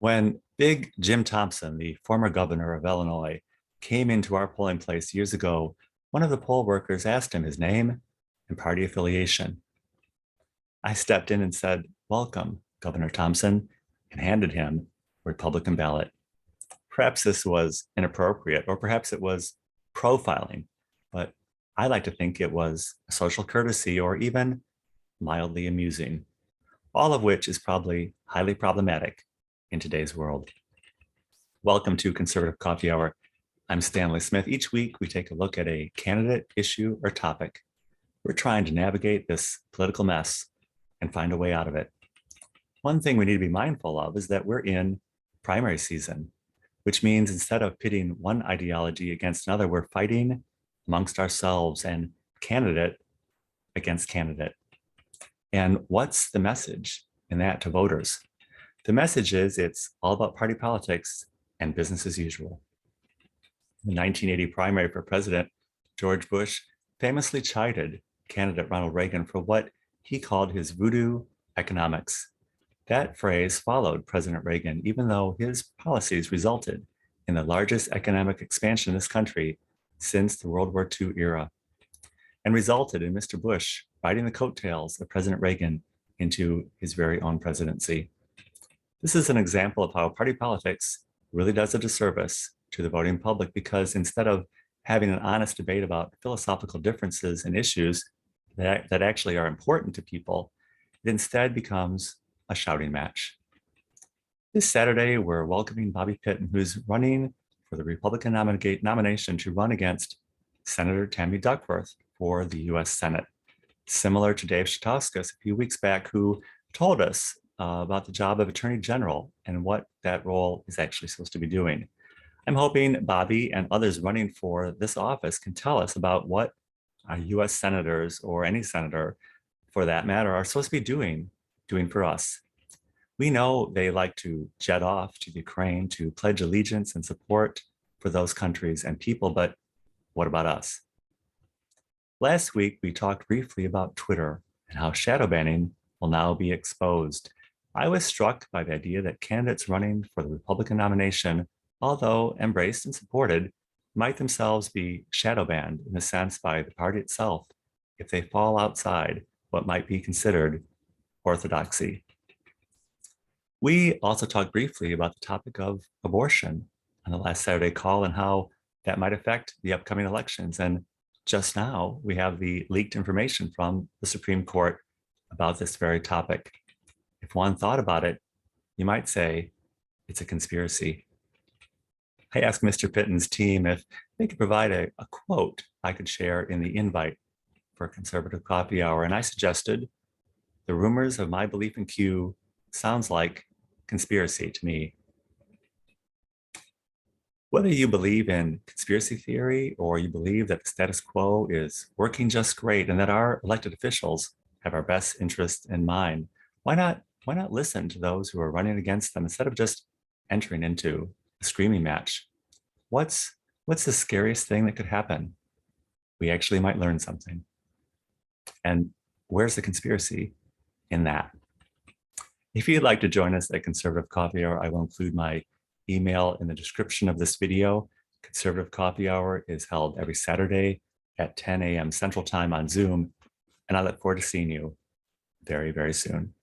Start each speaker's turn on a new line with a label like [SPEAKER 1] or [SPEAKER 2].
[SPEAKER 1] When Big Jim Thompson, the former governor of Illinois, came into our polling place years ago, one of the poll workers asked him his name and party affiliation. I stepped in and said, "Welcome, Governor Thompson," and handed him a Republican ballot. Perhaps this was inappropriate, or perhaps it was profiling, but I like to think it was a social courtesy or even mildly amusing, all of which is probably highly problematic in today's world. Welcome to Conservative Coffee Hour. I'm Stanley Smith. Each week, we take a look at a candidate, issue, or topic. We're trying to navigate this political mess and find a way out of it. One thing we need to be mindful of is that we're in primary season, which means instead of pitting one ideology against another, we're fighting amongst ourselves and candidate against candidate. And what's the message in that to voters? The message is it's all about party politics and business as usual. In the 1980 primary for president, George Bush famously chided candidate Ronald Reagan for what he called his voodoo economics. That phrase followed President Reagan, even though his policies resulted in the largest economic expansion in this country since the World War II era, and resulted in Mr. Bush riding the coattails of President Reagan into his very own presidency. This is an example of how party politics really does a disservice to the voting public, because instead of having an honest debate about philosophical differences and issues that actually are important to people, it instead becomes a shouting match. This Saturday, we're welcoming Bobby Pitton, who's running for the Republican nomination to run against Senator Tammy Duckworth for the US Senate. Similar to Dave Shatowskis a few weeks back, who told us about the job of Attorney General and what that role is actually supposed to be doing. I'm hoping Bobby and others running for this office can tell us about what our US senators, or any senator for that matter, are supposed to be doing for us. We know they like to jet off to Ukraine to pledge allegiance and support for those countries and people, but what about us? Last week, we talked briefly about Twitter and how shadow banning will now be exposed. I was struck by the idea that candidates running for the Republican nomination, although embraced and supported, might themselves be shadow banned in a sense by the party itself if they fall outside what might be considered orthodoxy. We also talked briefly about the topic of abortion on the last Saturday call and how that might affect the upcoming elections. And just now, we have the leaked information from the Supreme Court about this very topic. If one thought about it, you might say it's a conspiracy. I asked Mr. Pitton's team if they could provide a quote I could share in the invite for a Conservative Coffee Hour, and I suggested, "The rumors of my belief in Q sounds like conspiracy to me." Whether you believe in conspiracy theory or you believe that the status quo is working just great and that our elected officials have our best interests in mind, why not listen to those who are running against them instead of just entering into a screaming match? What's the scariest thing that could happen? We actually might learn something. And where's the conspiracy in that? If you'd like to join us at Conservative Coffee Hour, I will include my email in the description of this video. Conservative Coffee Hour is held every Saturday at 10 a.m. Central Time on Zoom, and I look forward to seeing you very, very soon.